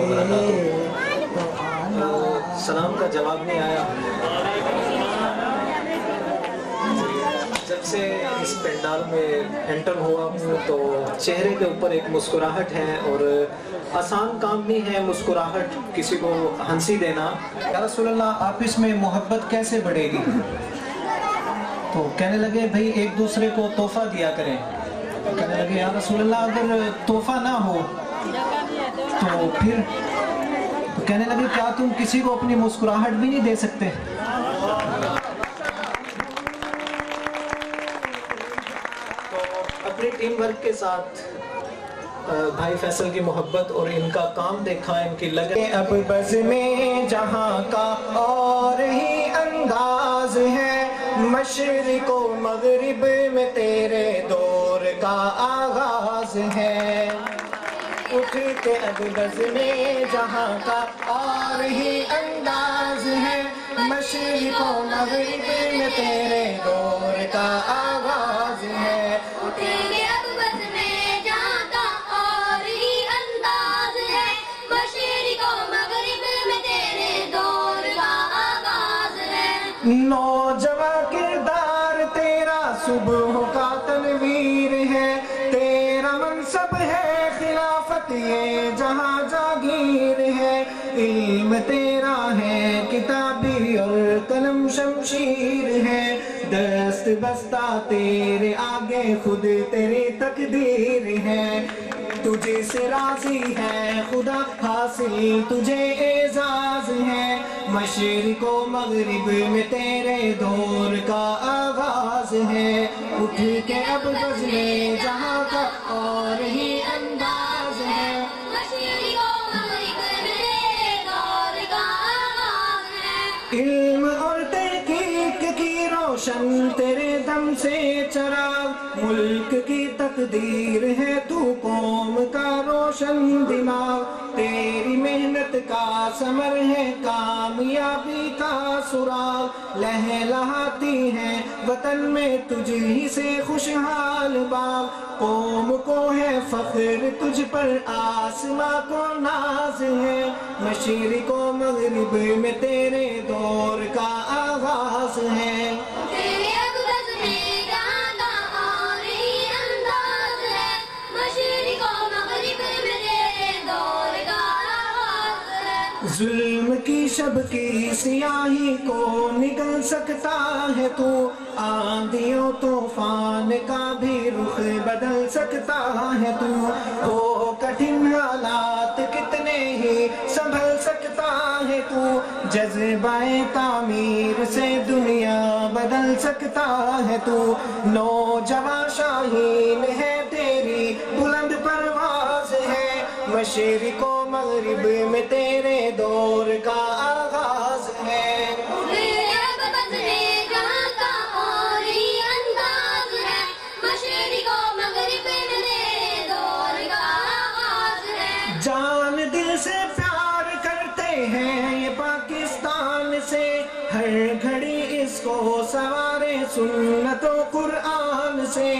वबरकातुहू। तो सलाम का जवाब नहीं आया। जब से इस पंडाल में एंटर हुआ हूँ तो चेहरे के ऊपर एक मुस्कुराहट है, और आसान काम नहीं है मुस्कुराहट किसी को हंसी देना। या रसूल अल्लाह, आपस में मोहब्बत कैसे बढ़ेगी? तो कहने लगे भाई एक दूसरे को तोहफा दिया करें। कहने लगे या रसूल अल्लाह, अगर तोहफा ना हो तो फिर? तो कहने लगे क्या तुम किसी को अपनी मुस्कुराहट भी नहीं दे सकते? अपनी टीम वर्क के साथ भाई फैसल की मोहब्बत और इनका काम देखा, इनकी लगन। अब बज़ में जहाँ का और ही अंदाज है, मशरिक़ व मग़रिब में तेरे दौर का आगाज है। उठ के अब बज़ में जहाँ का और ही अंदाज है, मशरिक़ व मग़रिब में तेरे दौर का आगाज है। उठ के अब बज़ में जहाँ का और ही अंदाज है, मशरिक़ व मग़रिब में तेरे दौर का आगाज है। नौजवां किरदार तेरा सुबह का तनवीर है, तेरा मनसब है खिलाफत ये जहाँ जागीर है। इल्म तेरा है किताबी और कलम शमशीर है, दस्त बस्ता तेरे आगे खुद तेरी तकदीर है। तुझे से राजी है खुदा, हासिल तुझे एजाज है। मशरिक़ व मग़रिब में तेरे दौर का आगाज है। उठ के अब बज़ में जहाँ का और ही अंदाज है, मशरिक़ व मग़रिब में तेरे दौर का आगाज है। इल्म और तहकीक की रोशन तेरे दम से चराग, मुल्क की तकदीर है तू कौम का रोशन दिमाग। तेरी मेहनत का समर है कामयाबी का सुराग, लहलहाती है वतन में तुझ ही से खुशहाल बाग। कौम को है फख्र तुझ पर, आसमां को नाज है। मशरिक़ व मग़रिब में तेरे दौर का आगाज है। तेरे अब बज़ में जहाँ का और ही अंदाज है, मशरिक़ व मग़रिब में तेरे दौर का आगाज है। जुल्म की शब की सियाही को निगल सकता है तू, आंधियों तूफान का भी रुख बदल सकता है तू। ओ कठिन हालात कितने ही संभल सकता है तू, जज्बाए तामीर से दुनिया बदल सकता है तू। नौजवां शाहीन है तेरी बुलंद परवाज़ है, मशरिक़ व मग़रिब में तेरे दौर का आगाज है। तेरे अब बज़ में जहाँ का और ही अंदाज है, मशरिक़ व मग़रिब में तेरे दौर का आगाज है। जान दिल से प्यार करते हैं ये पाकिस्तान से, हर घड़ी इसको सवारे सुन्नतो कुरान से।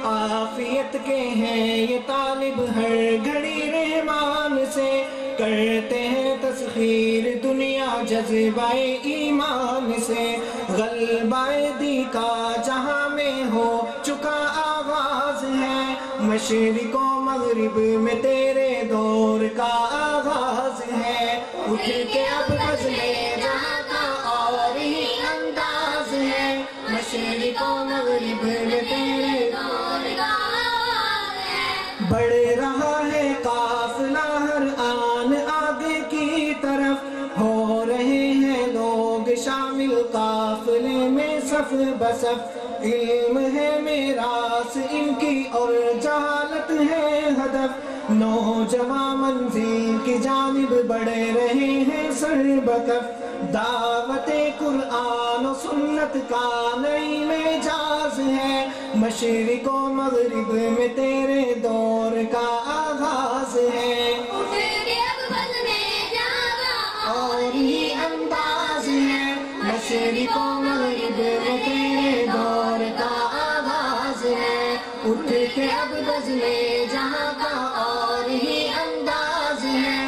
आफियत के हैं ये तालिब हर घड़ी रहमान से, करते हैं तस्खीर दुनिया जज्बाए ईमान से। गलबाए दी का जहाँ में हो चुका आवाज है, मशरिक़ व मग़रिब में तेरे दौर का आगाज है। उठ के अब बज़ में जहाँ का और ही अंदाज है, मशरिक़ व मग़रिब में तेरे दौर का आगाज है। बढ़ रहा है काफ़िला हर आन आगे की तरफ, हो रहे हैं लोग शामिल काफ़िले में सफ बसफ। इल्म है मेरास इनकी और जहालत है हदफ, नौजवान मंजिल की जानिब बढ़ रहे हैं सरबकफ। दावते कुरान और सुन्नत का नई मेजाज है, मशरिक़ व मग़रिब में तेरे दौर का आगाज है। उठ के अब बज़ में जहाँ का और ही अंदाज है, मशरिक़ व मग़रिब में तेरे दौर का आगाज है। उठ के अब बज़ में जहाँ का और ही अंदाज है,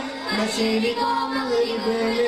مشرق و مغرب میں